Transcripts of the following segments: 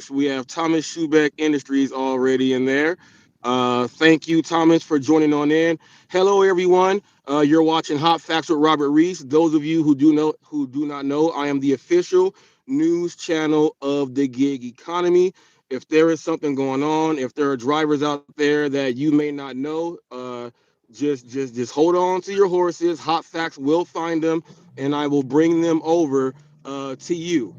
DoorDash. We have Thomas Schubeck Industries already in there. Thank you, Thomas, for joining on in. Hello, everyone. You're watching Hot Facts with Robert Reese. Those of you who do not know, I am the official news channel of the gig economy. If there is something going on, if there are drivers out there that you may not know, just hold on to your horses. Hot Facts will find them, and I will bring them over to you.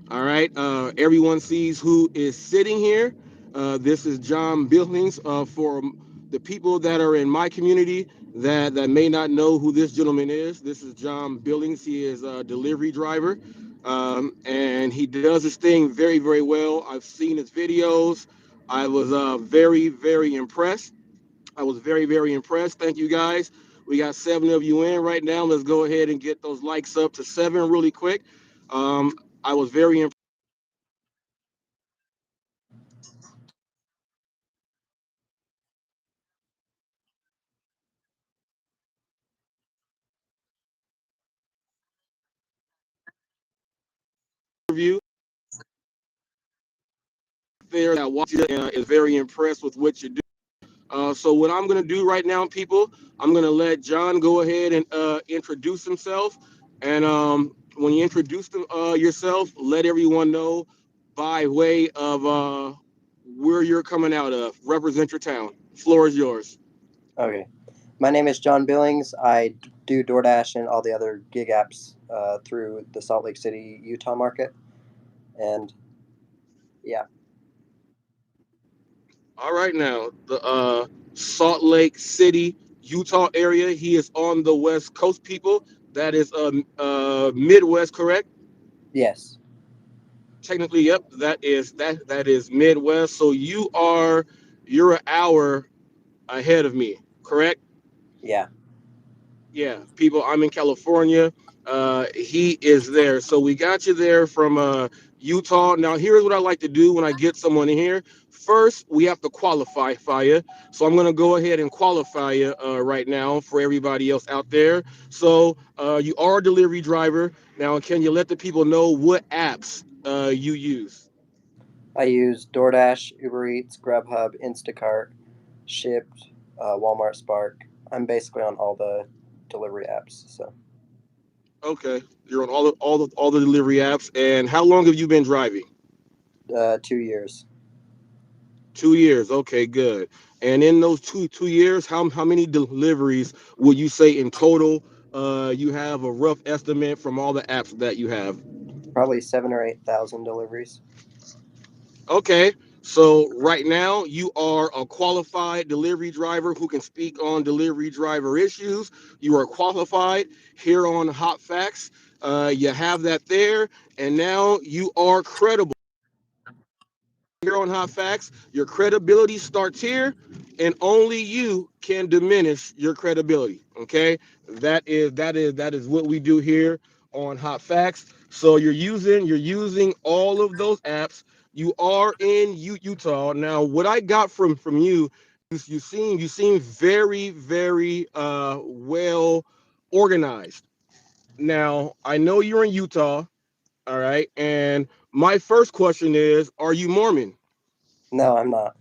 All right. Everyone sees who is sitting here. This is John Billings. For the people that are in my community that may not know who this gentleman is, this is John Billings. He is a delivery driver, and he does his thing very, very well. I've seen his videos. I was very, very impressed. I was very, very impressed. Thank you, guys. We got 7 of you in right now. Let's go ahead and get those likes up to 7 really quick. I was very impressed with you there that watch it is very impressed with what you do. So what I'm going to do right now, people, I'm going to let John go ahead and introduce himself. And when you introduce yourself, let everyone know by way of where you're coming out of. Represent your town. Floor is yours. Okay. My name is John Billings. I do DoorDash and all the other gig apps through the Salt Lake City, Utah market. And yeah, All right, now the Salt Lake City, Utah area. He is on the West Coast, people. That is Midwest, correct? yes, Technically, yep. That is Midwest. So you're an hour ahead of me, correct? yeah. Yeah, people. I'm in California. He is there. So we got you there from Utah. Now, here's what I like to do when I get someone in here. First, we have to qualify you. So I'm going to go ahead and qualify you right now for everybody else out there. So you are a delivery driver. Now, can you let the people know what apps you use? I use DoorDash, Uber Eats, Grubhub, Instacart, Shipped, Walmart Spark. I'm basically on all the delivery apps. So Okay, you're on all the delivery apps. And how long have you been driving? 2 years. 2 years. Okay, good. And in those two years, how many deliveries would you say in total? You have a rough estimate from all the apps that you have. Probably 7 or 8 thousand deliveries. Okay. So right now you are a qualified delivery driver who can speak on delivery driver issues. You are qualified here on Hot Facts. You have that there, and now you are credible. Here on Hot Facts, your credibility starts here, and only you can diminish your credibility. Okay, that is what we do here on Hot Facts. So you're using all of those apps. You are in Utah now. What I got from you, you seem very very well organized. Now I know you're in Utah. All right, and my first question is, are you Mormon? No, I'm not.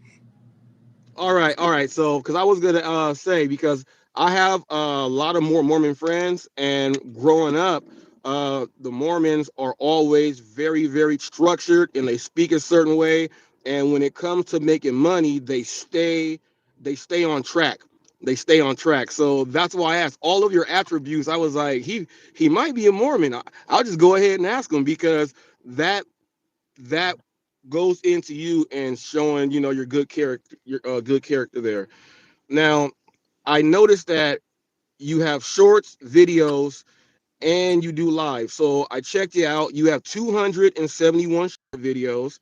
All right, all right. So, because I was gonna say, because I have a lot of more Mormon friends, and growing up, the Mormons are always very, very structured, and they speak a certain way. And when it comes to making money, they stay on track. They stay on track. So that's why I asked all of your attributes. I was like, he might be a Mormon. I'll just go ahead and ask him because that that goes into you and showing your good character, your good character there. Now I noticed that you have shorts, videos, and you do live. So I checked you out. You have 271 short videos,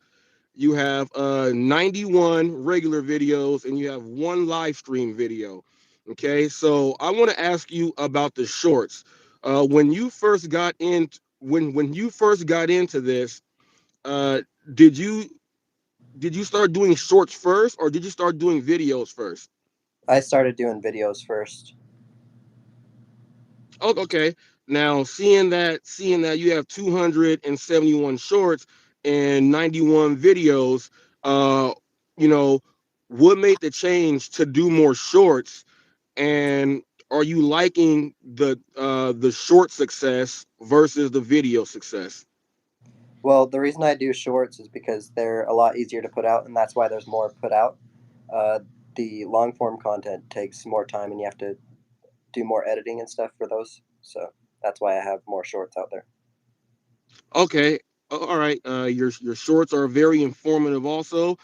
you have 91 regular videos, and you have one live stream video. Okay, so I want to ask you about the shorts. When you first got in, when you first got into this, uh, did you did you start doing shorts first, or did you start doing videos first? I started doing videos first. Oh, okay. Now seeing that you have 271 shorts 191 videos. Uh, you know, what made the change to do more shorts? And are you liking the short success versus the video success? Well, the reason I do shorts is because they're a lot easier to put out, and that's why there's more put out. Uh, the long form content takes more time, and you have to do more editing and stuff for those. So that's why I have more shorts out there. Okay, all right. Your shorts are very informative. Also,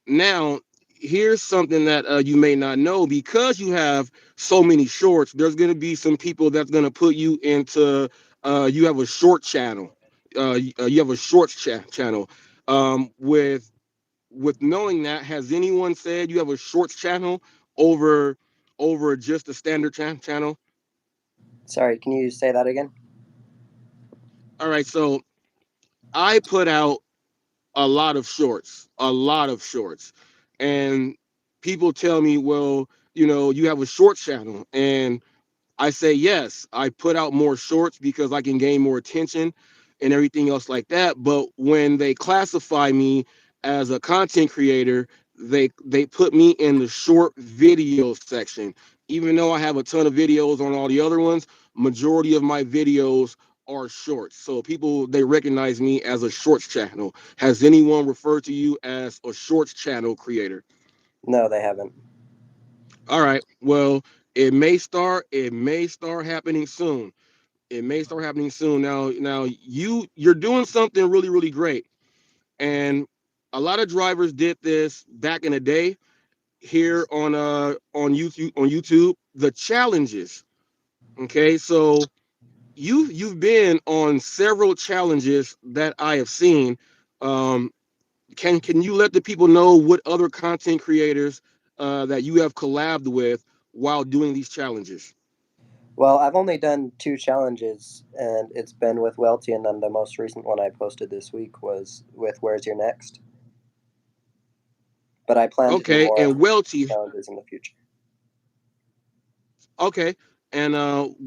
now here's something that you may not know because you have so many shorts. There's going to be some people that's going to put you into. You have a short channel. You have a shorts channel. With knowing that, has anyone said you have a shorts channel over just a standard channel? Sorry, can you say that again? All right, so I put out a lot of shorts, and people tell me, well, you have a short channel, and I say yes. I put out more shorts because I can gain more attention and everything else like that. But when they classify me as a content creator, they put me in the short video section. Even though I have a ton of videos on all the other ones, majority of my videos are shorts. So people they recognize me as a shorts channel. Has anyone referred to you as a shorts channel creator? No, they haven't. All right. Well, it may start happening soon. It may start happening soon. Now you're doing something really really great, and a lot of drivers did this back in the day here on YouTube the challenges. Okay, so you've been on several challenges that I have seen. Um, can you let the people know what other content creators that you have collabed with while doing these challenges? Well, I've only done two challenges, and it's been with Welty, and then the most recent one I posted this week was with Where's Your Next. But I plan to do Okay, more and Welty. challenges in the future. Okay, and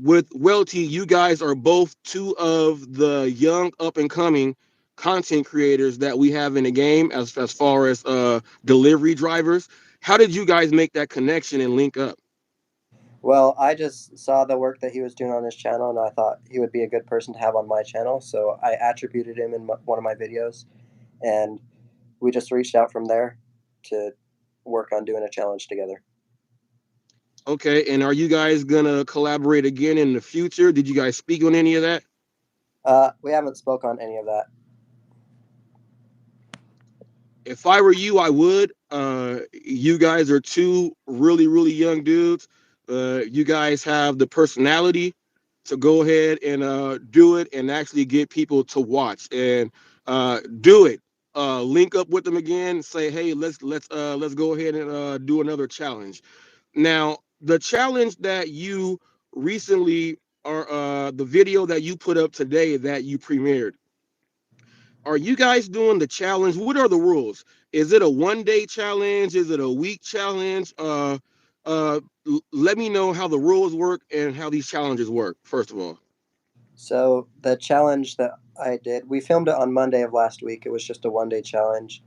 with Welty, you guys are both two of the young up and coming content creators that we have in the game as far as delivery drivers. How did you guys make that connection and link up? Well, I just saw the work that he was doing on his channel, and I thought he would be a good person to have on my channel. So I attributed him in one of my videos, and we just reached out from there to work on doing a challenge together. Okay, and are you guys gonna collaborate again in the future? Did you guys speak on any of that? We haven't spoke on any of that. If I were you, I would. You guys are two really, really young dudes. You guys have the personality to go ahead and do it and actually get people to watch and do it. Link up with them again. Say, hey, let's go ahead and do another challenge. Now, the challenge that you recently or the video that you put up today that you premiered, are you guys doing the challenge? What are the rules? Is it a 1 day challenge? Is it a week challenge? Let me know how the rules work and how these challenges work, first of all. So the challenge that I did, we filmed it on Monday of last week. It was just a 1 day challenge,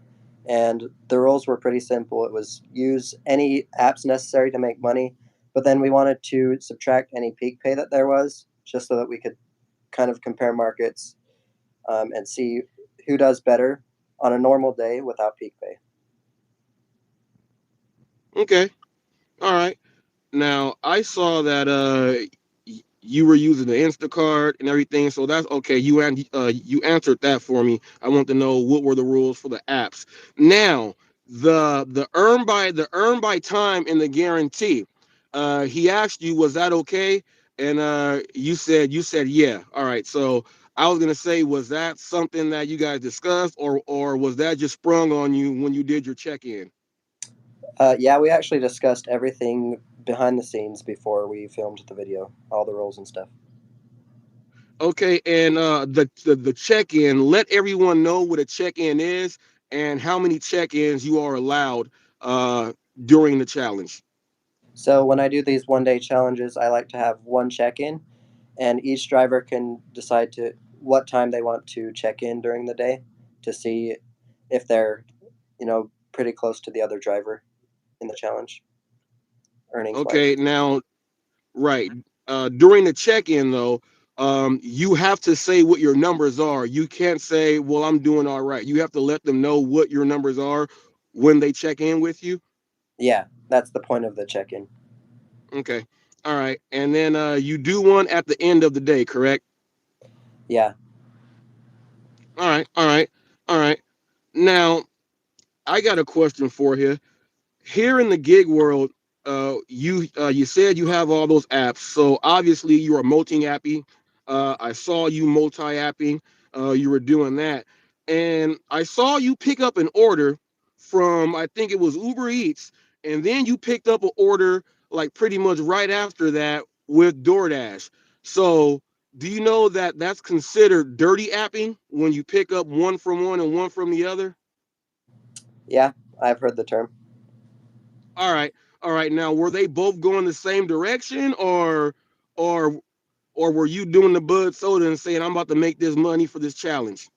and the rules were pretty simple. It was use any apps necessary to make money, but then we wanted to subtract any peak pay that there was, just so that we could kind of compare markets and see who does better on a normal day without peak pay. Okay. All right. Now I saw that you were using the Instacart and everything, so that's okay. You answered that for me. I want to know what were the rules for the apps. Now the earn by time and the guarantee. He asked you, was that okay? And you said yeah. All right. So I was gonna say, was that something that you guys discussed, or was that just sprung on you when you did your check in? Yeah, we actually discussed everything behind the scenes before we filmed the video, all the rules and stuff. Okay, and the check in. Let everyone know what a check in is and how many check ins you are allowed uh, during the challenge. So when I do these 1 day challenges, I like to have one check in, and each driver can decide to what time they want to check in during the day. to see if they're, pretty close to the other driver in the challenge, earnings wise. Okay, now, right. During the check-in though, you have to say what your numbers are. You can't say, "Well, I'm doing all right." You have to let them know what your numbers are when they check in with you. Yeah, that's the point of the check-in. Okay. All right. And then you do one at the end of the day, correct? Yeah. All right. All right. All right. Now, I got a question for you. Here in the gig world, you said you have all those apps, so obviously you are multi-apping. I saw you multi-apping. You were doing that, and I saw you pick up an order from, I think it was Uber Eats, and then you picked up an order like pretty much right after that with DoorDash. So do you know that that's considered dirty apping when you pick up one from one and one from the other? Yeah, I've heard the term. All right, all right. Now, were they both going the same direction, or, or were you doing the bud soda and saying, "I'm about to make this money for this challenge"?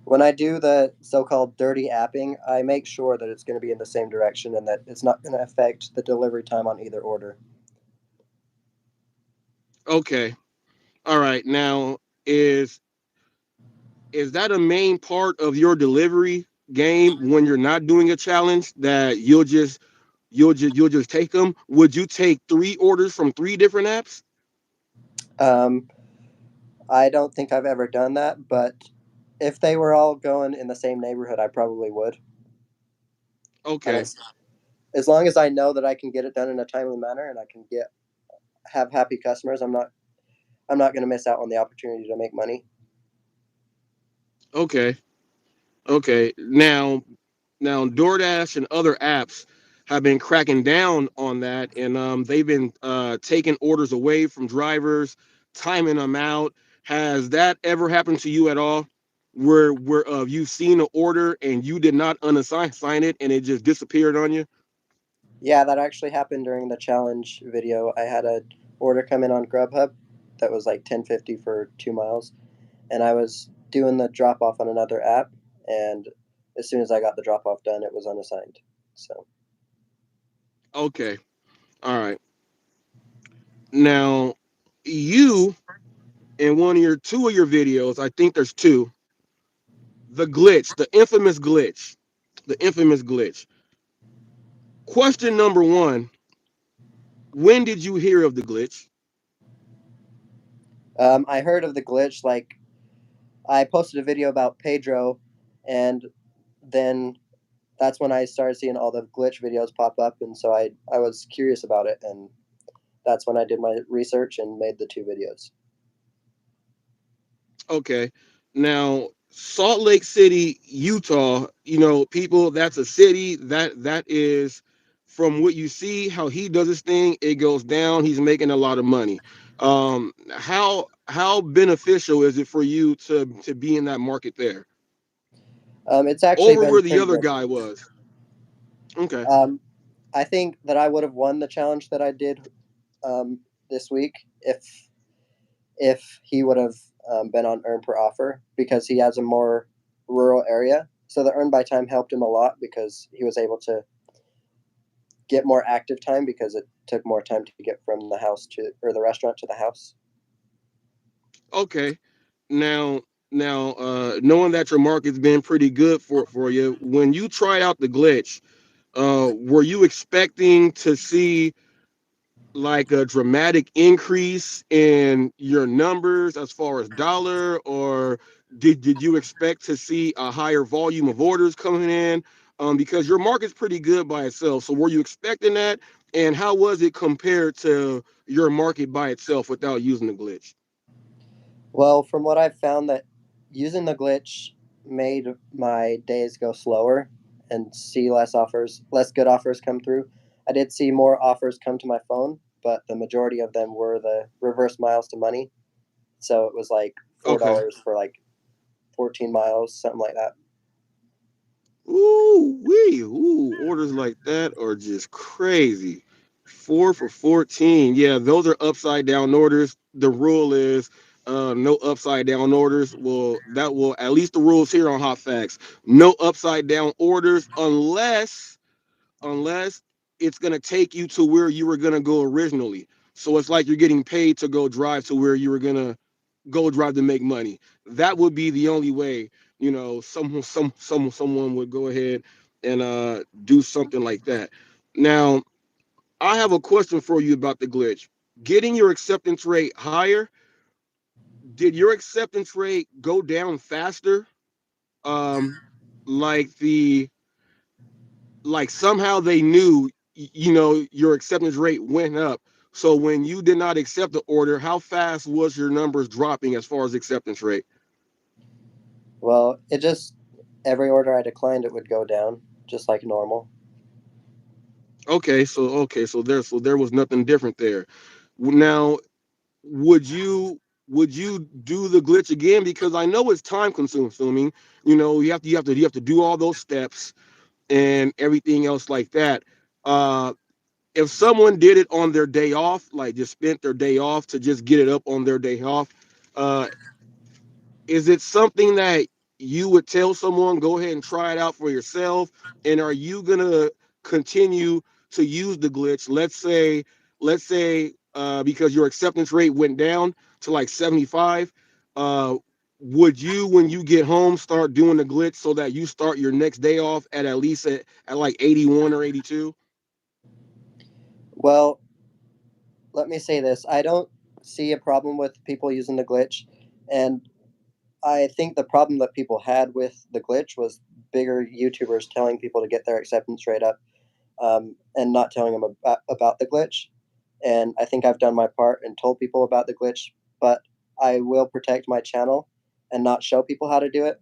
When I do the so-called dirty apping, I make sure that it's going to be in the same direction and that it's not going to affect the delivery time on either order. Okay, all right. Now, is is that a main part of your delivery game when you're not doing a challenge that you'll just take them? Would you take three orders from three different apps? Um, I don't think I've ever done that, but if they were all going in the same neighborhood, I probably would. And Okay, as long as I know that I can get it done in a timely manner and I can get have happy customers, I'm not going to miss out on the opportunity to make money. okay, okay. Now, DoorDash and other apps have been cracking down on that, and they've been taking orders away from drivers, timing them out. Has that ever happened to you at all? Where you've seen an order and you did not unassign sign it, and it just disappeared on you? Yeah, that actually happened during the challenge video. I had a order come in on Grubhub that was like 10.50 for 2 miles, and I was doing the drop off on another app, and as soon as I got the drop off done, it was unassigned. So Okay, all right. Now, you in one of your two of your videos, I think there's two, the glitch, the infamous glitch, the infamous glitch. Question number one: when did you hear of the glitch? I heard of the glitch. Like I posted a video about Pedro, and then that's when I started seeing all the glitch videos pop up, and so I was curious about it, and that's when I did my research and made the two videos. Okay. Now, Salt Lake City, Utah, people, that's a city that is, from what you see, how he does his thing, it goes down. He's making a lot of money. How beneficial is it for you to be in that market there It's actually over been where the pretty other good. guy was? Okay. Um, I think that I would have won the challenge that I did um, this week if he would have been on earn per offer because he has a more rural area. So the earn by time helped him a lot because he was able to get more active time because it took more time to get from the house to or the restaurant to the house. Okay. Now, knowing that your market's been pretty good for you, when you tried out the glitch, were you expecting to see like a dramatic increase in your numbers as far as dollar, or did you expect to see a higher volume of orders coming in? Because your market's pretty good by itself. So were you expecting that? And how was it compared to your market by itself without using the glitch? Well, from what I've found, that using the glitch made my days go slower and see less good offers come through. I did see more offers come to my phone, but the majority of them were the reverse miles to money. So it was like Okay. $4 for like 14 miles, something like that. Ooh, wee, ooh, orders like that are just crazy. 4 for 14. Yeah, those are upside down orders. The rule is no upside down orders. Well, that will at least the rules here on Hot Facts. No upside down orders unless it's gonna take you to where you were gonna go originally. So it's like you're getting paid to go drive to where you were gonna go drive to make money. That would be the only way, someone would go ahead and do something like that. Now, I have a question for you about the glitch. Getting your acceptance rate higher, did your acceptance rate go down faster? Um, like the like somehow they knew, your acceptance rate went up. So when you did not accept the order, how fast was your numbers dropping as far as acceptance rate? Well, it just every order I declined, it would go down just like normal. Okay, so there was nothing different there. Now, would you do the glitch again? Because I know it's time consuming. You have to do all those steps and everything else like that. Uh, if someone did it on their day off, like just spent their day off to just get it up on their day off, uh, is it something that you would tell someone go ahead and try it out for yourself? And are you gonna continue to use the glitch? Let's say because your acceptance rate went down to like 75, uh, would you, when you get home, start doing the glitch so that you start your next day off at least at like 81 or 82? Well, let me say this. I don't see a problem with people using the glitch, and I think the problem that people had with the glitch was bigger YouTubers telling people to get their acceptance rate up, and not telling them about the glitch. And I think I've done my part and told people about the glitch, but I will protect my channel and not show people how to do it,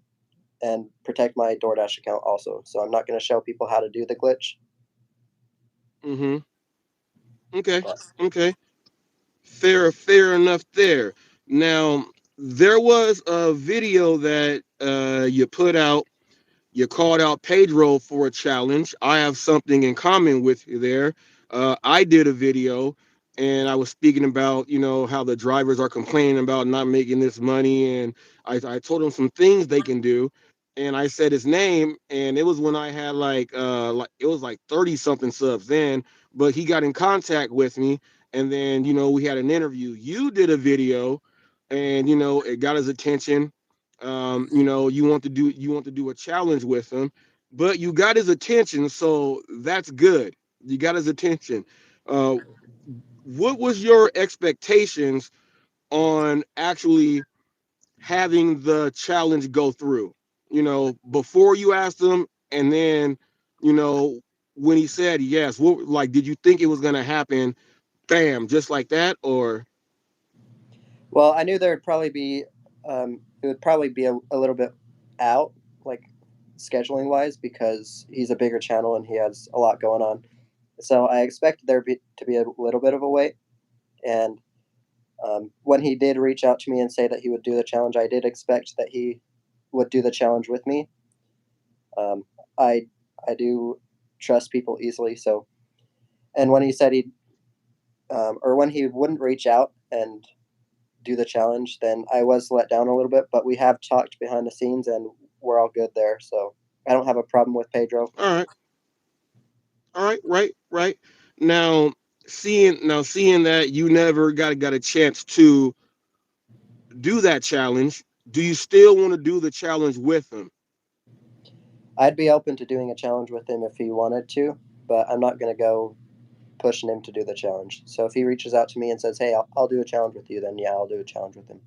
and protect my DoorDash account also. So I'm not going to show people how to do the glitch. Mm-hmm. Okay. But Okay. Fair enough there. Now, there was a video that you put out. You called out Pedro for a challenge. I have something in common with you there. I did a video and I was speaking about, how the drivers are complaining about not making this money. And I told them some things they can do. And I said his name, and it was when I had like it was like 30 something subs then, but he got in contact with me, and then we had an interview. You did a video, and it got his attention. You want to do a challenge with him, but you got his attention, so that's good. You got his attention. uh what was your expectations on actually having the challenge go through, before you asked him, and then you know when he said yes, what, like, did you think it was going to happen bam just like that, or? well, I knew there'd probably be it would probably be a little bit out, like scheduling wise, because he's a bigger channel and he has a lot going on. So I expected to be a little bit of a wait. And when he did reach out to me and say that he would do the challenge, I did expect that he would do the challenge with me. Um, I I do trust people easily, so and when he said he or when he wouldn't reach out and do the challenge, then I was let down a little bit. But we have talked behind the scenes, and we're all good there. So I don't have a problem with Pedro. All right. All right, right. Now seeing that you never got a chance to do that challenge, do you still want to do the challenge with him? I'd be open to doing a challenge with him if he wanted to, but I'm not going to go pushing him to do the challenge. So if he reaches out to me and says, "Hey, I'll do a challenge with you," then yeah, I'll do a challenge with him.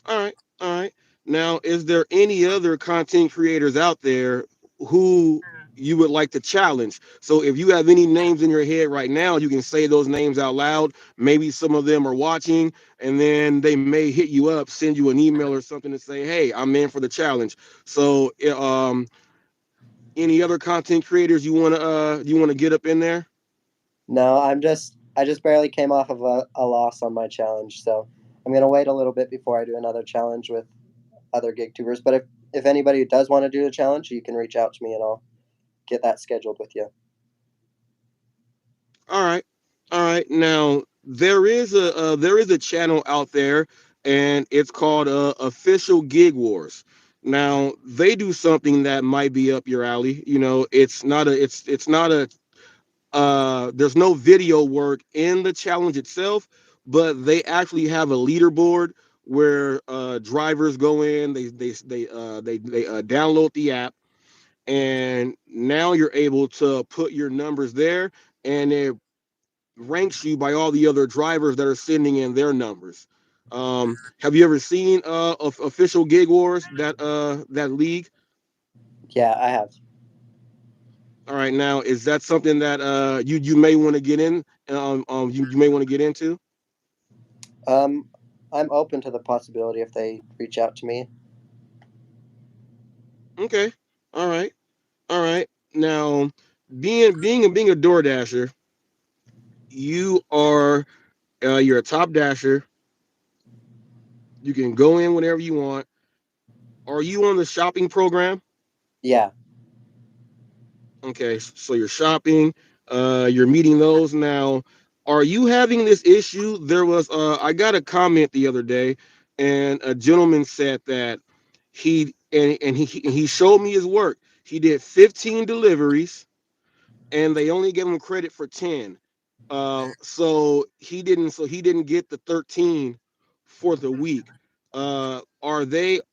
All right, all right. Now, is there any other content creators out there who you would like to challenge? So if you have any names in your head right now, you can say those names out loud. Maybe some of them are watching, and then they may hit you up, send you an email or something to say, "Hey, I'm in for the challenge." So, any other content creators you want to get up in there? No, I just barely came off of a loss on my challenge, so I'm gonna wait a little bit before I do another challenge with other gig tubers. But if anybody does want to do the challenge, you can reach out to me and I'll get that scheduled with you. All right. All right. Now, there is a channel out there, and it's called Official Gig Wars. Now they do something that might be up your alley. It's not a there's no video work in the challenge itself, but they actually have a leaderboard where drivers go in, they download the app, and now you're able to put your numbers there, and it ranks you by all the other drivers that are sending in their numbers. Have you ever seen official gig wars, that league? Yeah, I have. All right, now is that something that you may want to get in? You may want to get into. Um, I'm open to the possibility if they reach out to me. Okay, all right, all right. Now, being a Door Dasher, you're a top dasher. You can go in whenever you want. Are you on the shopping program? Yeah. Okay, so you're shopping, you're meeting those now. Are you having this issue? I got a comment the other day, and a gentleman said that he showed me his work. He did 15 deliveries, and they only gave him credit for 10. So he didn't get the 13 for the week.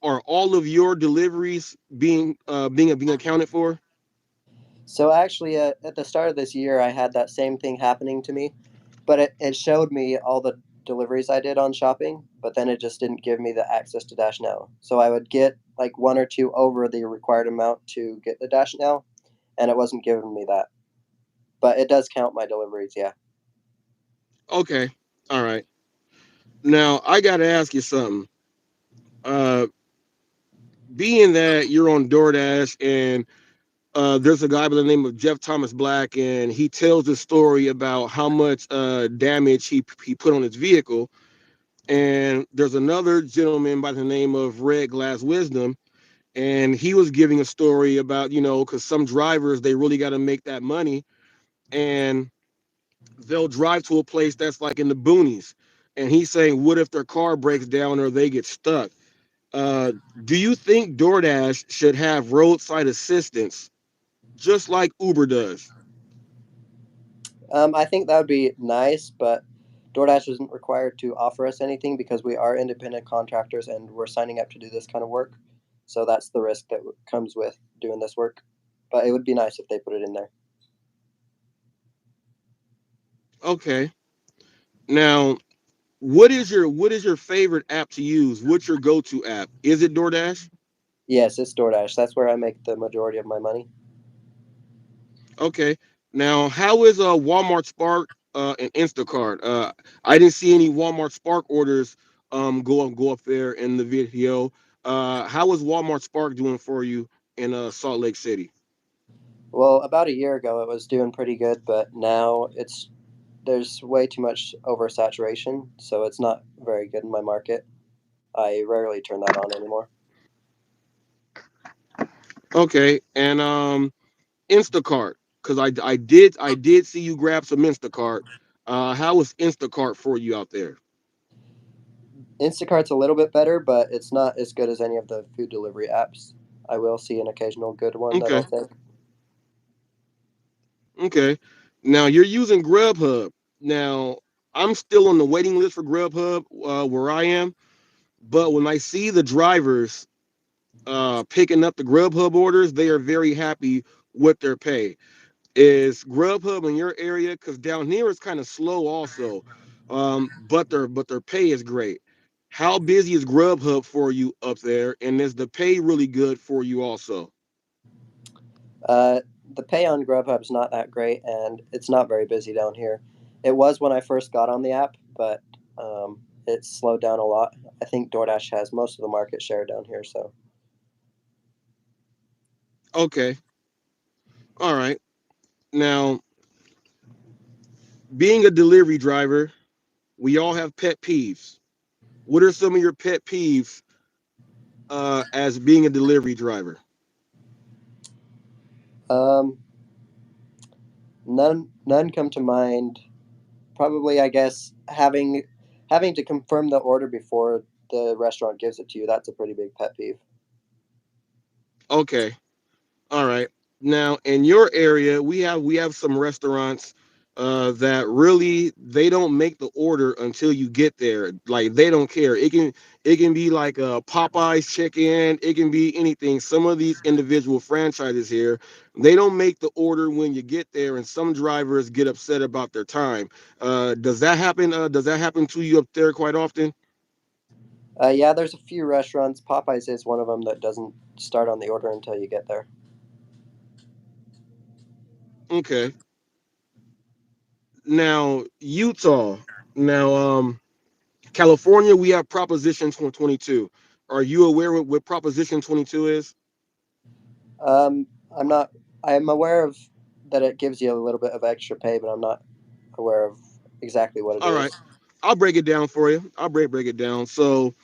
Are all of your deliveries being accounted for? So actually, at the start of this year, I had that same thing happening to me, but it showed me all the deliveries I did on shopping, but then it just didn't give me the access to Dash Now. So I would get like one or two over the required amount to get the Dash Now, and it wasn't giving me that. But it does count my deliveries, yeah. Okay. All right. Now I got to ask you something. Uh, Being that you're on DoorDash, and there's a guy by the name of Jeff Thomas Black, and he tells the story about how much damage he put on his vehicle. And there's another gentleman by the name of Red Glass Wisdom, and he was giving a story about, because some drivers, they really got to make that money, and they'll drive to a place that's like in the boonies. And he's saying, what if their car breaks down or they get stuck? Uh, do you think DoorDash should have roadside assistance just like Uber does? I think that would be nice, but DoorDash isn't required to offer us anything because we are independent contractors and we're signing up to do this kind of work. So that's the risk that comes with doing this work. But it would be nice if they put it in there. Okay. Now, what is your favorite app to use? What's your go-to app? Is it DoorDash? Yes, it's DoorDash. That's where I make the majority of my money. Okay. Now, how is Walmart Spark and Instacart? I didn't see any Walmart Spark orders go up there in the video. How is Walmart Spark doing for you in Salt Lake City? Well, about a year ago, it was doing pretty good, but now there's way too much oversaturation, so it's not very good in my market. I rarely turn that on anymore. Okay, and Instacart, because I did see you grab some Instacart. How is Instacart for you out there? Instacart's a little bit better, but it's not as good as any of the food delivery apps. I will see an occasional good one that I'll Okay, take. okay. Now you're using Grubhub. Now I'm still on the waiting list for Grubhub where I am, but when I see the drivers picking up the Grubhub orders, they are very happy with their pay. Is Grubhub in your area? Because down here it's kind of slow also, but their pay is great. How busy is Grubhub for you up there, and is the pay really good for you also? Uh, the pay on Grubhub's not that great, and it's not very busy down here. It was when I first got on the app, but it's slowed down a lot. I think DoorDash has most of the market share down here, so Okay, all right. Now, being a delivery driver, we all have pet peeves. What are some of your pet peeves as being a delivery driver? um, none come to mind Probably, I guess, having to confirm the order before the restaurant gives it to you. That's a pretty big pet peeve. Okay. All right. Now, in your area, we have some restaurants that really they don't make the order until you get there. Like they don't care. It can be like a Popeyes chicken. It can be anything. Some of these individual franchises here, they don't make the order when you get there, and some drivers get upset about their time. Does that happen? Does that happen to you up there quite often? Yeah, there's a few restaurants. Popeyes is one of them that doesn't start on the order until you get there. Okay. Now Utah. Now California, we have Proposition 22. Are you aware what Proposition 22 is? I'm not. I'm aware of that it gives you a little bit of extra pay, but I'm not aware of exactly what it All right, is. I'll break it down for you. I'll break it down. So,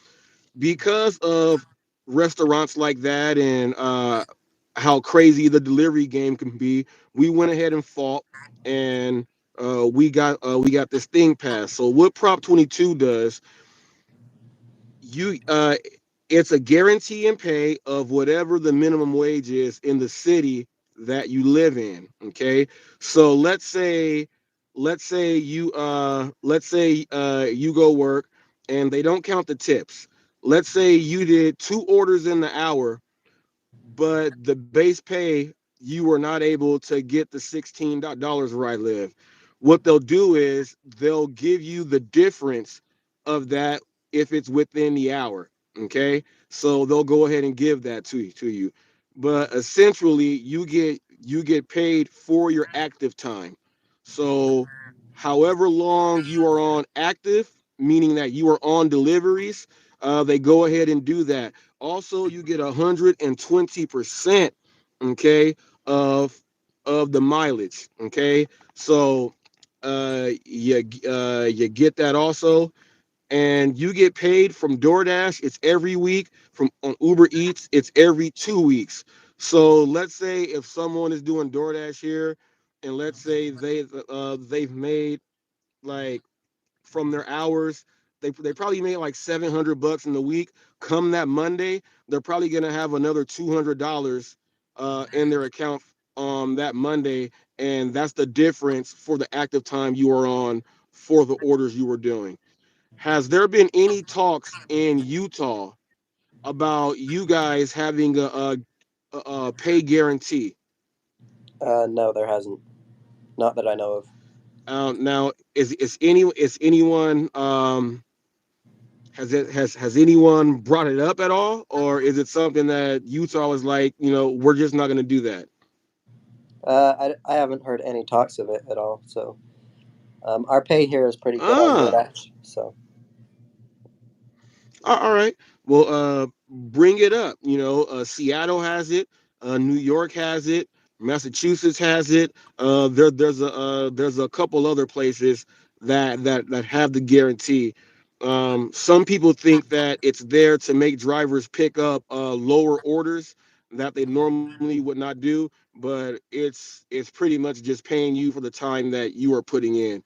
because of restaurants like that and how crazy the delivery game can be, we went ahead and fought, and we got this thing passed. So, what Prop 22 does, you it's a guarantee in pay of whatever the minimum wage is in the city that you live in. Okay, so let's say you go work and they don't count the tips. Let's say you did 2 orders in the hour, but the base pay, you were not able to get the $16 where I live. What they'll do is they'll give you the difference of that if it's within the hour. Okay, so they'll go ahead and give that to you, but essentially you get paid for your active time. So however long you are on active, meaning that you are on deliveries, they go ahead and do that. Also, you get 120%, okay, of of the mileage. Okay, so you get that also, and you get paid from DoorDash. It's every week. From on Uber Eats, it's every 2 weeks. So let's say if someone is doing DoorDash here, and let's say they've made like from their hours. They probably made like $700 in the week. Come that Monday, they're probably gonna have another $200 in their account that Monday, and that's the difference for the active time you are on for the orders you were doing. Has there been any talks in Utah about you guys having a pay guarantee? No, there hasn't. Not that I know of. Now, is anyone has anyone brought it up at all, or is it something that Utah was like, we're just not going to do that? I haven't heard any talks of it at all. So our pay here is pretty good on Ah, DoorDash. So all right. Well, bring it up. Seattle has it. New York has it. Massachusetts has it. There's a couple other places that have the guarantee. Some people think that it's there to make drivers pick up lower orders that they normally would not do, but it's pretty much just paying you for the time that you are putting in.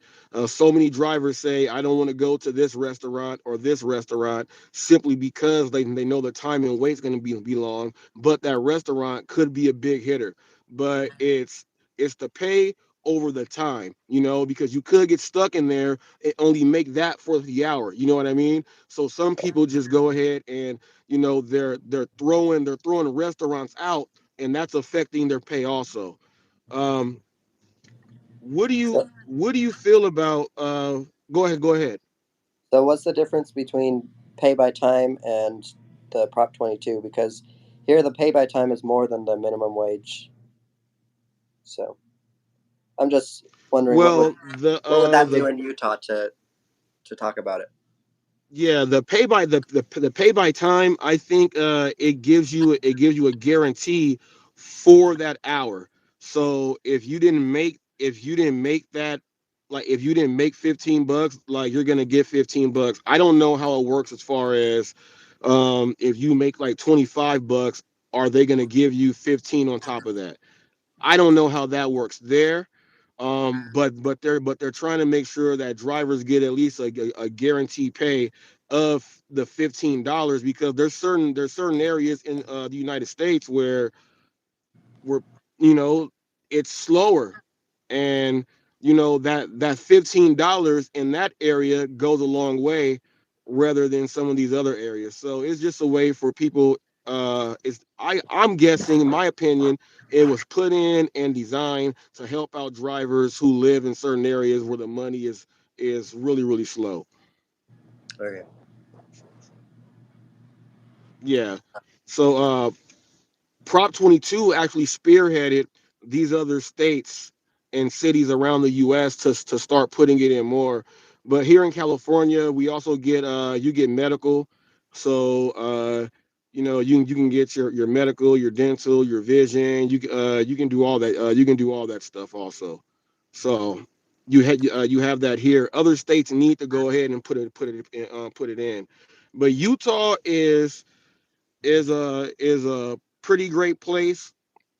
So many drivers say, I don't want to go to this restaurant or this restaurant simply because they know the time and wait's going to be long, but that restaurant could be a big hitter. But it's the pay over the time, because you could get stuck in there and only make that for the hour. You know what I mean? So some people just go ahead and they're throwing restaurants out, and that's affecting their pay also. Um, so what do you feel about? Go ahead. so what's the difference between pay by time and the Prop 22? Because here the pay by time is more than the minimum wage. So I'm just wondering Well, what would that do in Utah to talk about it? yeah, the pay by time, I think it gives you a guarantee for that hour. So if you didn't make that, like if you didn't make $15, like you're gonna get $15. I don't know how it works as far as if you make like $25, are they gonna give you 15 on top of that? I don't know how that works there. But they're trying to make sure that drivers get at least a guaranteed pay of the $15 because there's certain areas in the United States where you know it's slower, and that $15 in that area goes a long way rather than some of these other areas. So it's just a way for people. I'm guessing, in my opinion, it was put in and designed to help out drivers who live in certain areas where the money is really really slow. Okay. Yeah. So Prop 22 actually spearheaded these other states and cities around the U.S. to start putting it in more. But here in California, we also get you get medical, so you can get your medical, your dental, your vision. You can do all that. You can do all that stuff also. So you have that here. Other states need to go ahead and put it in, but Utah is a pretty great place.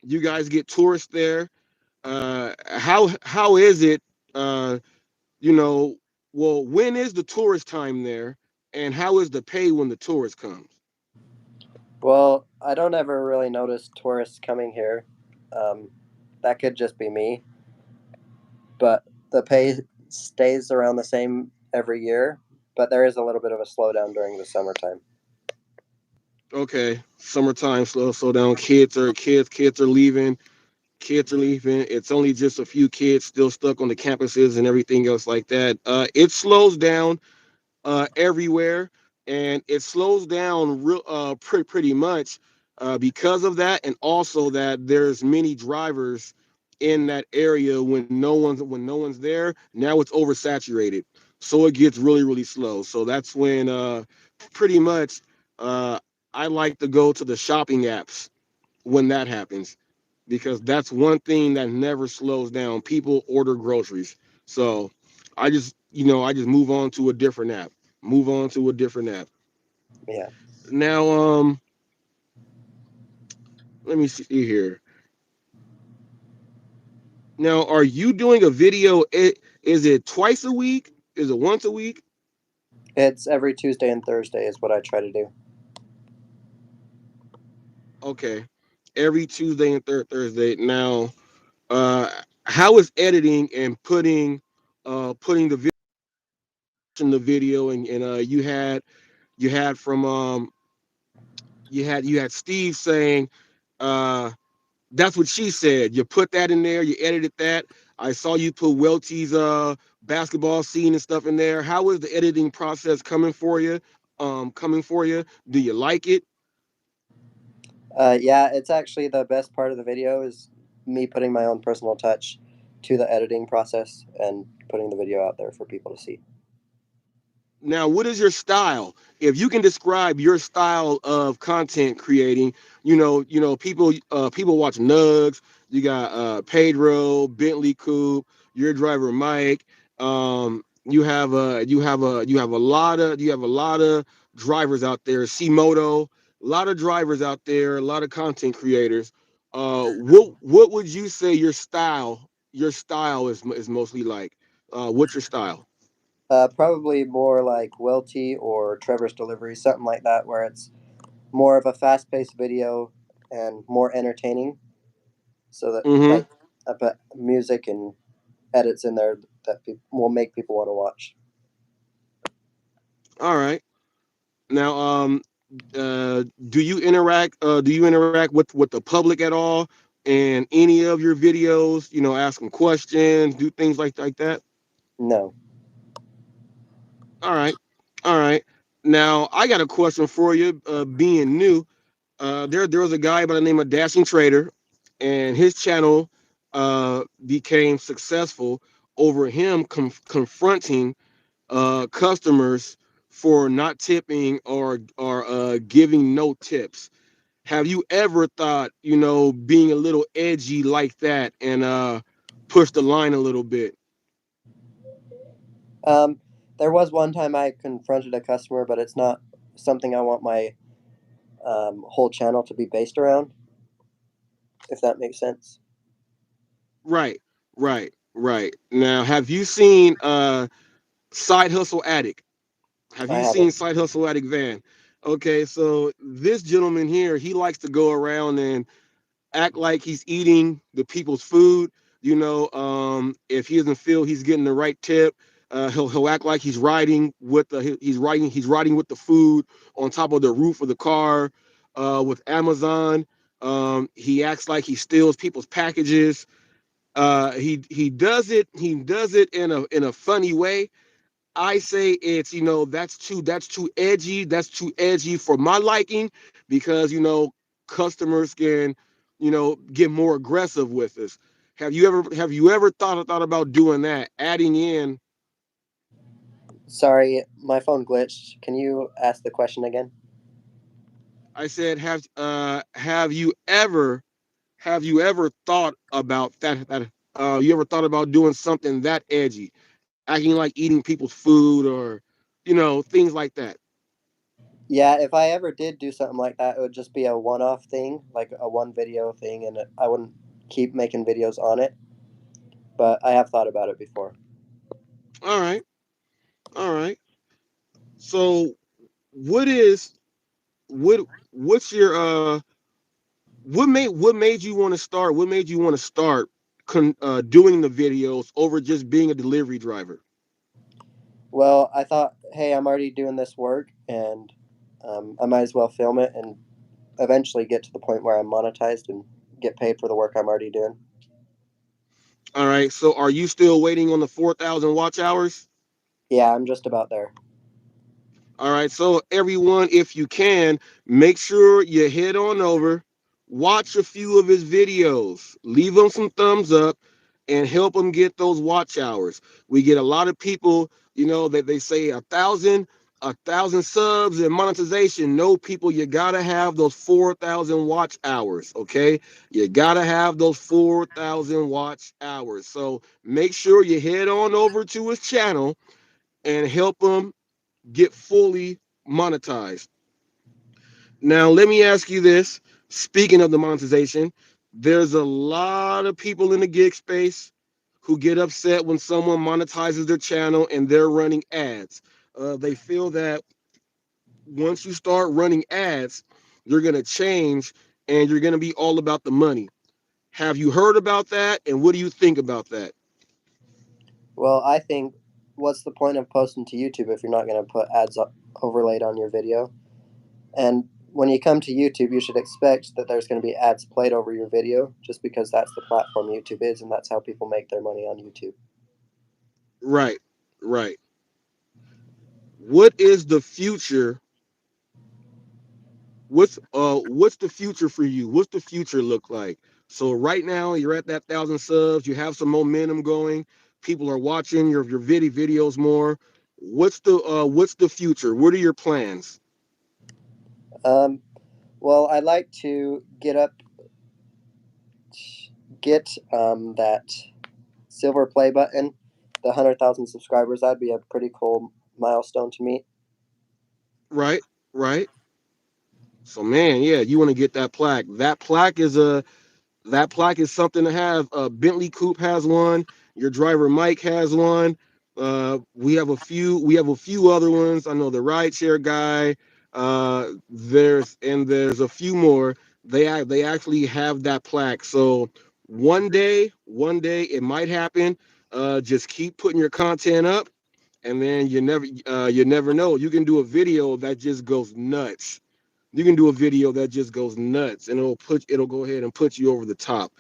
You guys get tourists there. How is it? Uh, you know, well, when is the tourist time there, and how is the pay when the tourist comes? Well, I don't ever really notice tourists coming here. Um, that could just be me, but the pay stays around the same every year. But there is a little bit of a slowdown during the summertime. Okay, summertime slow down. Kids are leaving. Kids are leaving. It's only just a few kids still stuck on the campuses and everything else like that. It slows down everywhere, and it slows down pretty much because of that, and also that there's many drivers in that area when no one's there. Now it's oversaturated, so it gets really really slow. So that's when pretty much uh, I like to go to the shopping apps when that happens because that's one thing that never slows down. People order groceries. So I just move on to a different app. Move on to a different app. Yeah. Now, let me see here. Now, are you doing a video? Is it twice a week? Is it once a week? It's every Tuesday and Thursday is what I try to do. Okay. Every Tuesday and Thursday. Now, uh, how is editing and putting the video and you had from you had Steve saying that's what she said. You put that in there, you edited that. I saw you put Welty's basketball scene and stuff in there. How is the editing process coming for you? Do you like it? Yeah, it's actually the best part of the video is me putting my own personal touch to the editing process and putting the video out there for people to see. Now, what is your style? If you can describe your style of content creating, people watch Nugs. You got Pedro, Bentley Coupe, your driver Mike. You have a lot of drivers out there. Cmoto, a lot of drivers out there, a lot of content creators. What would you say your style is mostly like? What's your style? Probably more like Welty or Trevor's Delivery, something like that, where it's more of a fast paced video and more entertaining. So that, Mm-hmm. like, I put music and edits in there that will make people want to watch. All right. Now, do you interact with the public at all in any of your videos? Ask them questions, do things like that. No. All right, all right. Now, I got a question for you. Being new, there was a guy by the name of Dashing Trader, and his channel became successful over him confronting customers for not tipping or giving no tips. Have you ever thought, being a little edgy like that and push the line a little bit? Um, there was one time I confronted a customer, but it's not something I want my whole channel to be based around, if that makes sense. Right, right. Right. Now, have you seen Side Hustle Addict? Have I you haven't. seen Side Hustle Addict Van? Okay, so this gentleman here, he likes to go around and act like he's eating the people's food. If he doesn't feel he's getting the right tip, he'll act like he's riding with the food on top of the roof of the car with Amazon. He acts like he steals people's packages. He does it in a funny way. I say it's that's too edgy. That's too edgy for my liking because customers can get more aggressive with us. Have you ever thought about doing that? Adding in, Sorry, my phone glitched. Can you ask the question again? I said have you ever thought about that you ever thought about doing something that edgy, acting like eating people's food or things like that. Yeah, if I ever did do something like that, it would just be a one-off thing, like a one video thing, and I wouldn't keep making videos on it. But I have thought about it before. All right, all right. So what is what what's your what made you want to start doing the videos over just being a delivery driver? Well, I thought, hey, I'm already doing this work, and I might as well film it and eventually get to the point where I'm monetized and get paid for the work I'm already doing. All right, so are you still waiting on the 4,000 watch hours? Yeah, I'm just about there. All right, so everyone, if you can, make sure you head on over, watch a few of his videos, leave him some thumbs up, and help him get those watch hours. We get a lot of people, that they say a thousand subs and monetization. No, people, you gotta have those 4,000 watch hours. Okay, you gotta have those 4,000 watch hours. So make sure you head on over to his channel and help him get fully monetized. Now, let me ask you this. Speaking of the monetization, there's a lot of people in the gig space who get upset when someone monetizes their channel and they're running ads. They feel that once you start running ads, you're going to change and you're going to be all about the money. Have you heard about that? And what do you think about that? Well, I think what's the point of posting to YouTube if you're not going to put ads overlaid on your video? And when you come to YouTube, you should expect that there's going to be ads played over your video just because that's the platform YouTube is and that's how people make their money on YouTube. Right, right. What is the future what's the future for you? What's the future look like? So right now you're at that 1,000 subs, you have some momentum going, people are watching your videos more. What's the future? What are your plans? Um, well, I'd like to get that silver play button, the 100,000 subscribers. That'd be a pretty cool milestone to meet. Right, right. So man, yeah, you want to get that plaque. That plaque is something to have. Bentley Coupe has one. Your driver Mike has one. We have a few other ones. I know the rideshare guy. There's a few more. They actually have that plaque. So one day it might happen. Just keep putting your content up, and then you never know. You can do a video that just goes nuts. You can do a video that just goes nuts, and it'll go ahead and put you over the top.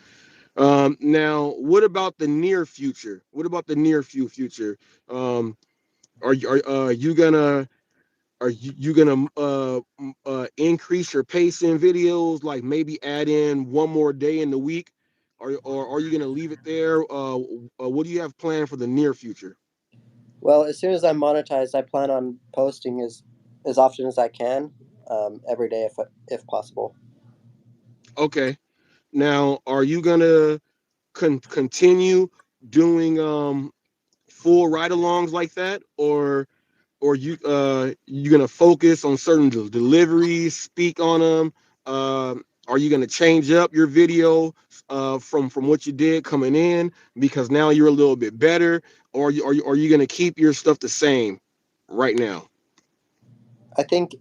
Now, what about the near future? What about the near future? Um, are you gonna increase your pace in videos? Like maybe add in one more day in the week, or are you gonna leave it there? What do you have planned for the near future? Well, as soon as I'm monetized, I plan on posting as often as I can, every day if possible. Okay. Now, are you gonna continue doing full ride-alongs like that, or you gonna focus on certain deliveries, speak on them? Are you going to change up your video from what you did coming in because now you're a little bit better, or are you going to keep your stuff the same right now? I think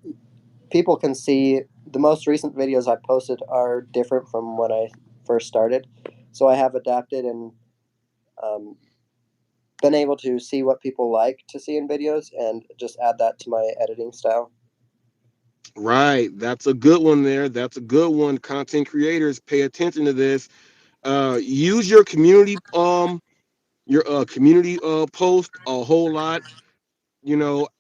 people can see the most recent videos I posted are different from when I first started. So I have adapted and um, been able to see what people like to see in videos and just add that to my editing style. Right, that's a good one there. That's a good one. Content creators, pay attention to this. Use your community post a whole lot.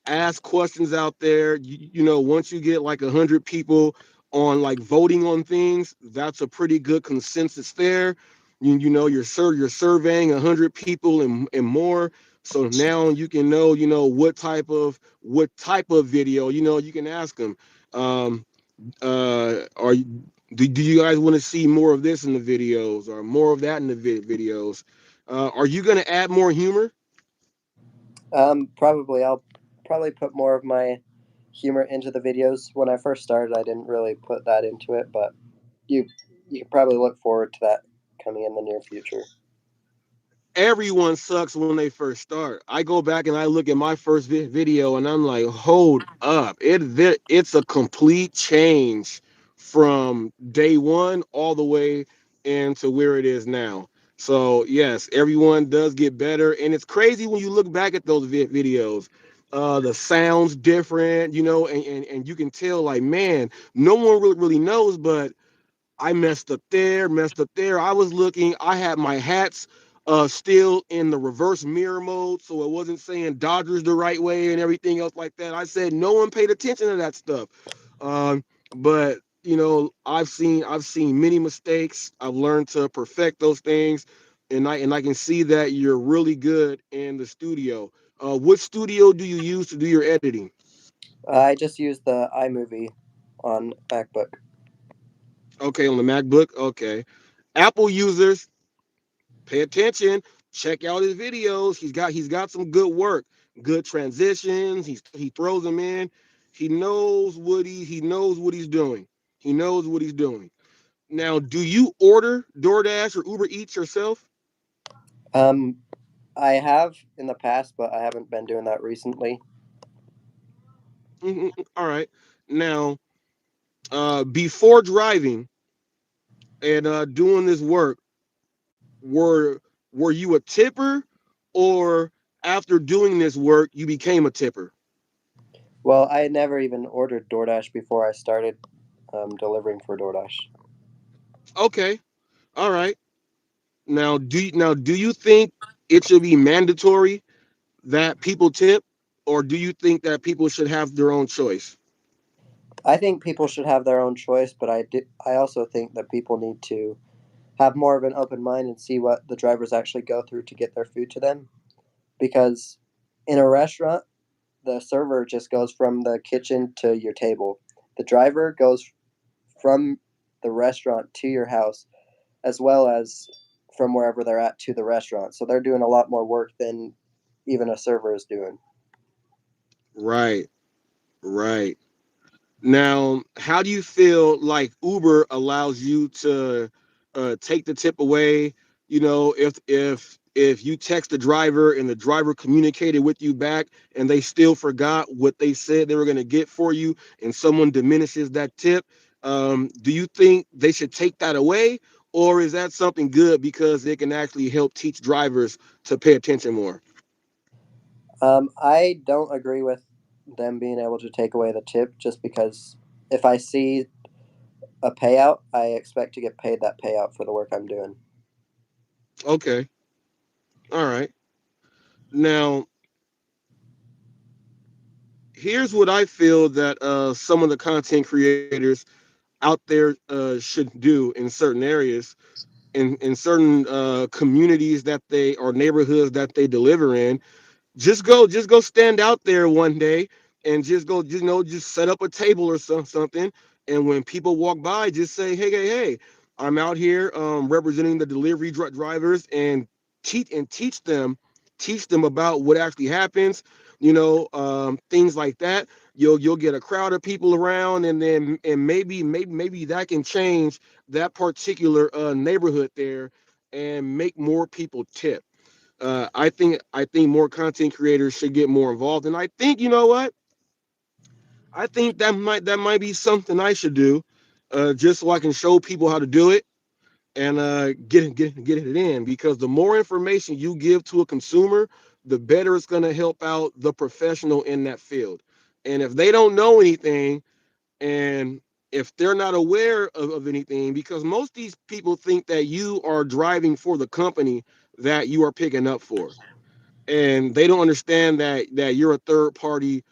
Ask questions out there. Once you get like 100 people on like voting on things, that's a pretty good consensus there. You're surveying 100 people and more, so now you can know what type of video. You can ask them. um are you do you guys want to see more of this in the videos or more of that in the videos? Are you going to add more humor? Probably I'll probably put more of my humor into the videos. When I first started, I didn't really put that into it, but you you can probably look forward to that coming in the near future. Everyone sucks when they first start. I go back and I look at my first video and I'm like, hold up. It's a complete change from day one all the way into where it is now. So, yes, everyone does get better. And it's crazy when you look back at those videos. The sound's different, and you can tell, like, man, no one really knows, but I messed up there, messed up there. I had my hats still in the reverse mirror mode, so it wasn't saying Dodgers the right way and everything else like that. I said no one paid attention to that stuff. But I've seen many mistakes. I've learned to perfect those things, and I can see that you're really good in the studio. What studio do you use to do your editing? I just used the iMovie on MacBook. Okay, on the MacBook. Okay, Apple users, pay attention. Check out his videos. He's got some good work, good transitions. He throws them in. He knows what he's doing. He knows what he's doing. Now, do you order DoorDash or Uber Eats yourself? Um, I have in the past, but I haven't been doing that recently. All right. Now, before driving and doing this work, were were you a tipper, or after doing this work you became a tipper? Well, I had never even ordered DoorDash before I started delivering for DoorDash. Okay. All right. Now do you think it should be mandatory that people tip, or do you think that people should have their own choice? I think people should have their own choice, but I also think that people need to have more of an open mind and see what the drivers actually go through to get their food to them. Because in a restaurant, the server just goes from the kitchen to your table. The driver goes from the restaurant to your house, as well as from wherever they're at to the restaurant. So they're doing a lot more work than even a server is doing. Right. Right. Now, how do you feel like Uber allows you to take the tip away? If you text the driver and the driver communicated with you back and they still forgot what they said they were going to get for you, and someone diminishes that tip, do you think they should take that away, or is that something good because it can actually help teach drivers to pay attention more? I don't agree with them being able to take away the tip just because if I see a payout, I expect to get paid that payout for the work I'm doing. Okay, all right. Now, here's what I feel that some of the content creators out there should do in certain areas, in certain communities that they or neighborhoods that they deliver in. Just go stand out there one day and just go, just set up a table or something. And when people walk by, just say, hey, I'm out here representing the delivery drivers, and teach them about what actually happens. things like that. You'll get a crowd of people around, and then and maybe that can change that particular neighborhood there and make more people tip. I think more content creators should get more involved, and I think you know what I think that might be something I should do, just so I can show people how to do it and get it in. Because the more information you give to a consumer, the better it's going to help out the professional in that field. And if they don't know anything, and if they're not aware of anything, because most of these people think that you are driving for the company that you are picking up for, and they don't understand that you're a third party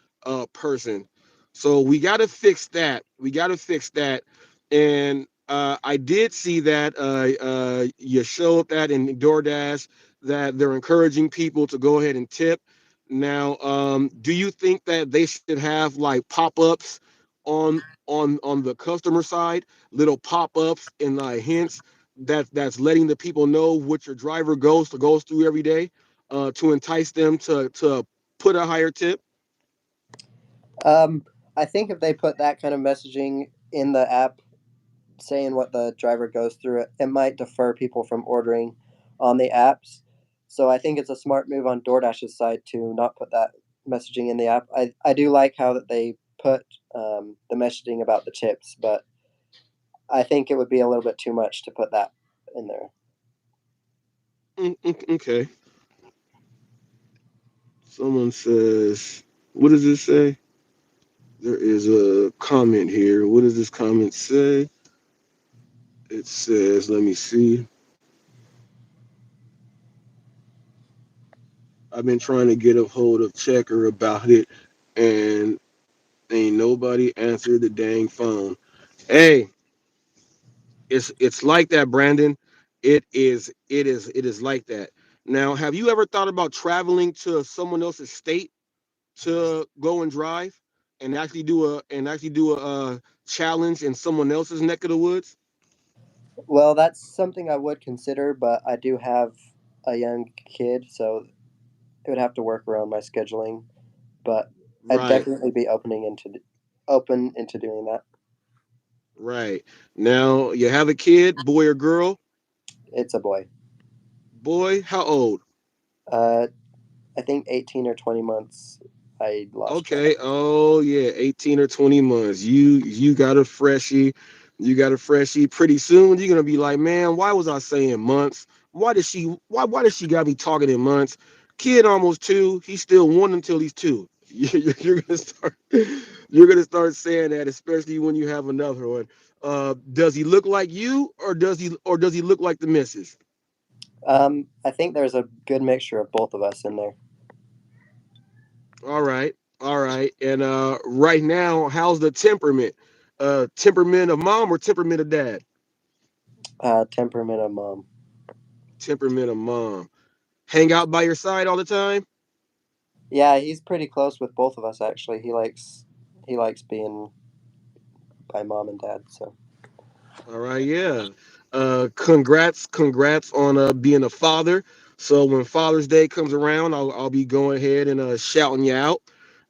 person. So we got to fix that. We got to fix that. And I did see that you showed that in DoorDash that they're encouraging people to go ahead and tip. Now, do you think that they should have like pop-ups on the customer side, little pop-ups and hints that's letting the people know what your driver goes through every day, to entice them to put a higher tip? Um, I think if they put that kind of messaging in the app, saying what the driver goes through, it might defer people from ordering on the apps. So I think it's a smart move on DoorDash's side to not put that messaging in the app. I do like how that they put the messaging about the tips, but I think it would be a little bit too much to put that in there. Okay. Someone says, what does it say? There is a comment here. What does this comment say? It says, let me see. I've been trying to get a hold of Checker about it, and ain't nobody answered the dang phone. Hey, it's like that, Brandon. It is like that. Now, have you ever thought about traveling to someone else's state to go and drive and actually do a challenge in someone else's neck of the woods? Well, that's something I would consider, but I do have a young kid, so it would have to work around my scheduling. But I'd Right, definitely be open into doing that. right. Now you have a kid, boy or girl? It's a boy. Boy, how old? Uh, I think 18 or 20 months. I lost track. Okay. Oh yeah, 18 or 20 months. You got a freshie. You got a freshie. Pretty soon you're gonna be like, man, why was I saying months? Why did she got me talking in months? Kid almost two. He's still one until he's two. You're gonna start saying that, especially when you have another one. Does he look like you, or does he look like the missus? I think there's a good mixture of both of us in there. All right, all right. And right now, how's the temperament? Temperament of mom or temperament of dad? Temperament of mom. Temperament of mom. Hang out by your side all the time. Yeah, he's pretty close with both of us actually. He likes being by mom and dad. So All right, yeah. Congrats on being a father. So when Father's Day comes around, I'll be going ahead and shouting you out.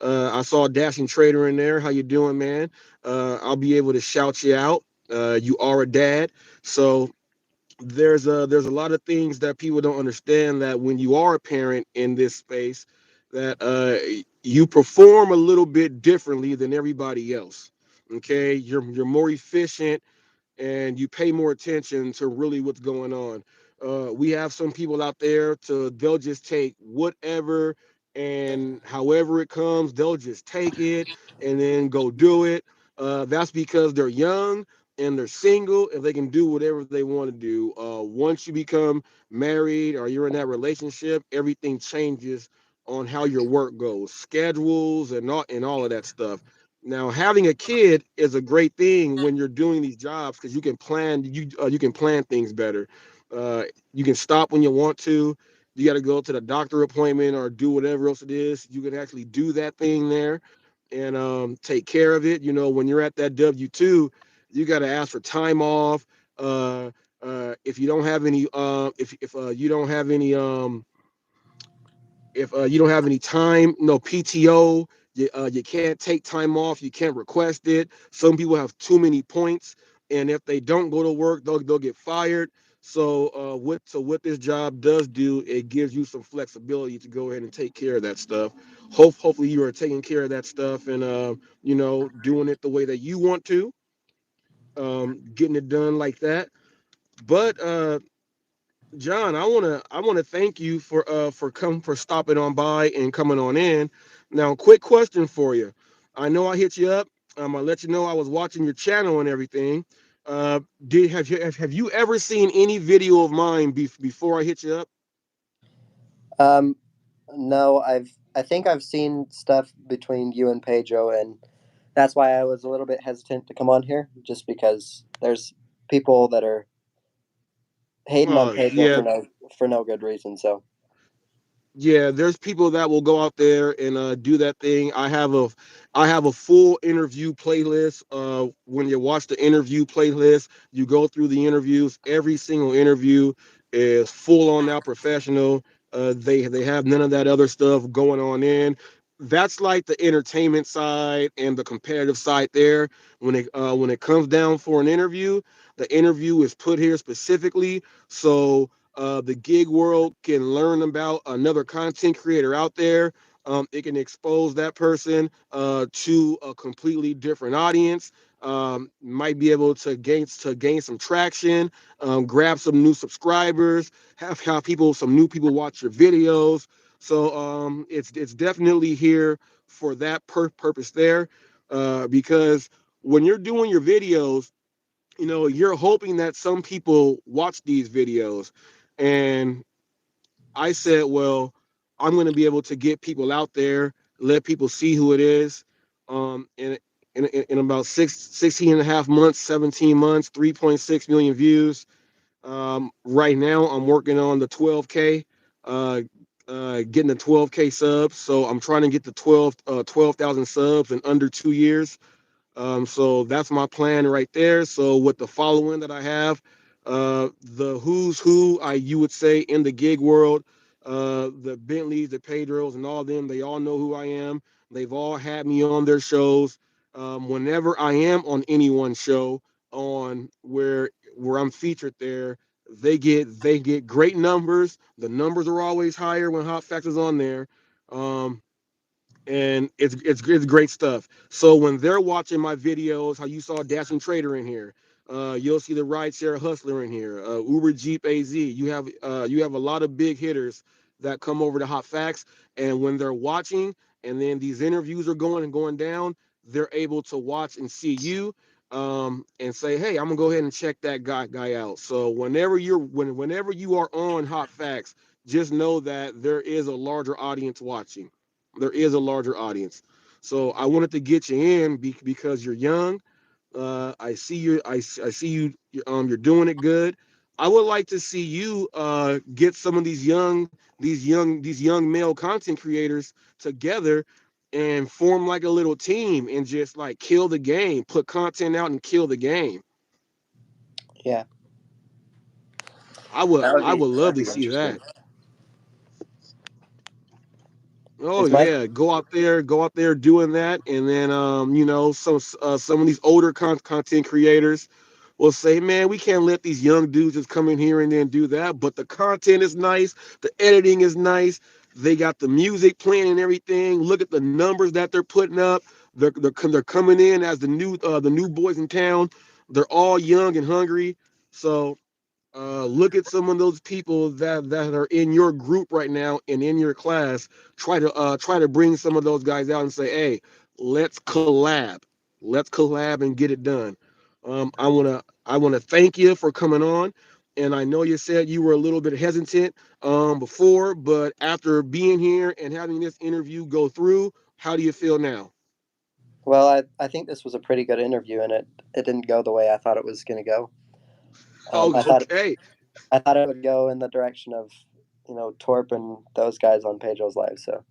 I saw Dashing Trader in there. How you doing, man? I'll be able to shout you out. You are a dad, so there's a lot of things that people don't understand, that when you are a parent in this space, that you perform a little bit differently than everybody else. Okay, you're more efficient, and you pay more attention to really what's going on. We have some people out there to they'll just take whatever, and however it comes, they'll just take it and then go do it. That's because they're young and they're single and they can do whatever they want to do. Once you become married or you're in that relationship, everything changes on how your work goes, schedules, and all of that stuff. Now, having a kid is a great thing when you're doing these jobs, because you can plan things better. Uh, you can stop when you want to. You got to go to the doctor appointment or do whatever else it is. You can actually do that thing there and take care of it. When you're at that W-2, you got to ask for time off. Uh, if you don't have any, if you don't have any if you don't have any time, no PTO, you can't take time off, you can't request it. Some people have too many points, and if they don't go to work, they'll get fired. So what this job does do, it gives you some flexibility to go ahead and take care of that stuff. Hopefully you are taking care of that stuff and doing it the way that you want to, getting it done like that. But John, I wanna thank you for stopping on by and coming on in. Now, quick question for you. I know I hit you up. I let you know I was watching your channel and everything. Did have you ever seen any video of mine before I hit you up? Um, no, I think I've seen stuff between you and Pedro, and that's why I was a little bit hesitant to come on here, just because there's people that are hating on Pedro Yeah, for no good reason. So yeah, there's people that will go out there and do that thing. I have a full interview playlist. When you watch the interview playlist, you go through the interviews. Every single interview is full on now professional. They have none of that other stuff going on in. That's like the entertainment side and the competitive side there. When it comes down for an interview, the interview is put here specifically so the gig world can learn about another content creator out there. It can expose that person to a completely different audience. Might be able to gain some traction, grab some new subscribers, have some new people watch your videos. So it's definitely here for that purpose there, because when you're doing your videos, you're hoping that some people watch these videos. And I said, well, I'm going to be able to get people out there, let people see who it is. In about 16 and a half months, 17 months, 3.6 million views. Right now, I'm working on the 12K, uh, getting the 12K subs. So I'm trying to get the 12,000 subs in under 2 years. So that's my plan right there. So with the following that I have, the who's who you would say in the gig world, the Bentleys, the Pedros, and all of them, they all know who I am. They've all had me on their shows. Whenever I am on anyone's show, on where I'm featured there, they get great numbers. The numbers are always higher when Hot Facts is on there. Um, and it's great stuff. So when they're watching my videos, how you saw Dashing Trader in here, you'll see the Rideshare Hustler in here, Uber Jeep AZ. You have a lot of big hitters that come over to Hot Facts, and when they're watching, and then these interviews are going down, they're able to watch and see you. And say, hey, I'm gonna go ahead and check that guy out. So whenever you are on Hot Facts, just know that there is a larger audience watching. There is a larger audience. So I wanted to get you in because you're young. I see you. I see you. You're doing it good. I would like to see you get some of these young male content creators together and form like a little team and just like kill the game, put content out and kill the game. yeah, I would that would I be would love that'd to be see interesting. that. Oh Is my yeah, go out there doing that, and then some of these older content creators will say, "Man, we can't let these young dudes just come in here and then do that." But the content is nice, the editing is nice, they got the music playing and everything. Look at the numbers that they're putting up. They're coming in as the new boys in town. They're all young and hungry, so look at some of those people that are in your group right now and in your class. Try to bring some of those guys out and say, "Hey, let's collab. Let's collab and get it done." I wanna thank you for coming on. And I know you said you were a little bit hesitant before, but after being here and having this interview go through, how do you feel now? well, I think this was a pretty good interview, and it didn't go the way I thought it was going to go. Oh, okay. I thought it would go in the direction of Torp and those guys on Pedro's live. So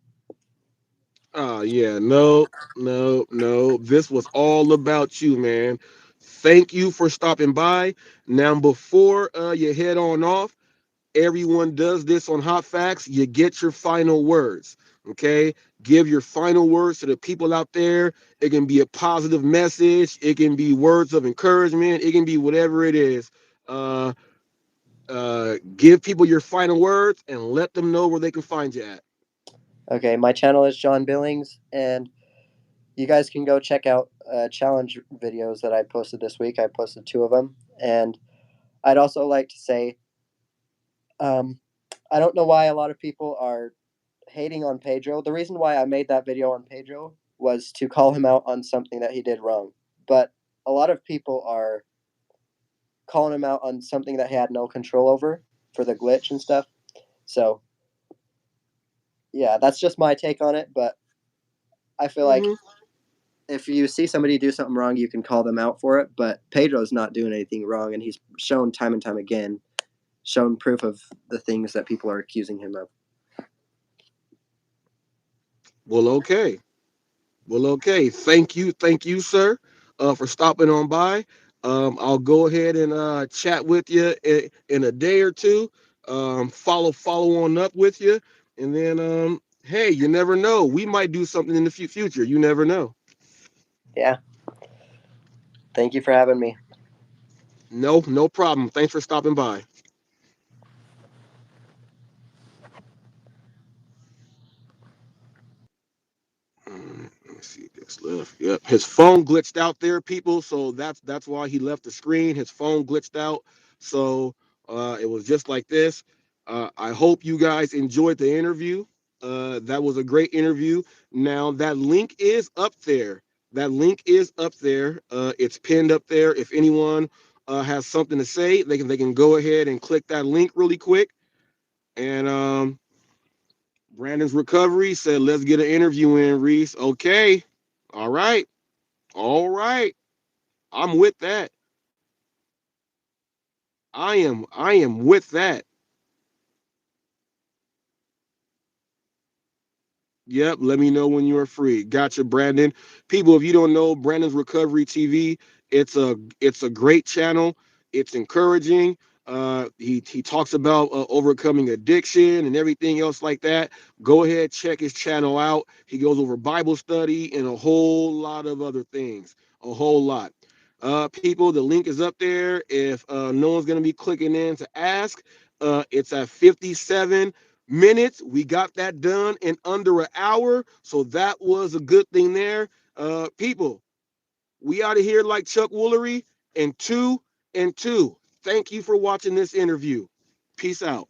Oh yeah, no, no, no. This was all about you, man. Thank you for stopping by. Now, before you head on off, Everyone does this on Hot Facts. You get your final words. Okay. Give your final words to the people out there. It can be a positive message. It can be words of encouragement. It can be whatever it is. Uh, give people your final words and let them know where they can find you at. Okay, my channel is John Billings, and you guys can go check out challenge videos that I posted this week. I posted two of them, and I'd also like to say, um, I don't know why a lot of people are hating on Pedro. The reason why I made that video on Pedro was to call him out on something that he did wrong. But a lot of people are calling him out on something that he had no control over for the glitch and stuff. So, yeah, that's just my take on it. But I feel like Hmm. if you see somebody do something wrong, you can call them out for it. But Pedro's not doing anything wrong, and he's shown time and time again, shown proof of the things that people are accusing him of. Well, okay. Well, okay. Thank you, sir, for stopping on by. I'll go ahead and chat with you in a day or two. Follow on up with you, and then hey, you never know. We might do something in the future. You never know. Yeah, thank you for having me. No, no problem. Thanks for stopping by. Let me see this left. Yep, his phone glitched out there, people. So that's why he left the screen. His phone glitched out. So it was just like this. I hope you guys enjoyed the interview. That was a great interview. Now that link is up there. That link is up there. It's pinned up there. If anyone has something to say, they can go ahead and click that link really quick. And Brandon's recovery said, let's get an interview in, Reese. Okay. All right. All right. I'm with that. I am with that. Yep, let me know when you're free. Gotcha, Brandon. People, if you don't know Brandon's Recovery TV, it's a great channel. It's encouraging. He talks about overcoming addiction and everything else like that. Go ahead, check his channel out. He goes over Bible study and a whole lot of other things. A whole lot. People, the link is up there. If no one's gonna be clicking in to ask, it's at 57 minutes. We got that done in under an hour. So that was a good thing there. People, we out of here like Chuck Woolery and two and two. Thank you for watching this interview. Peace out.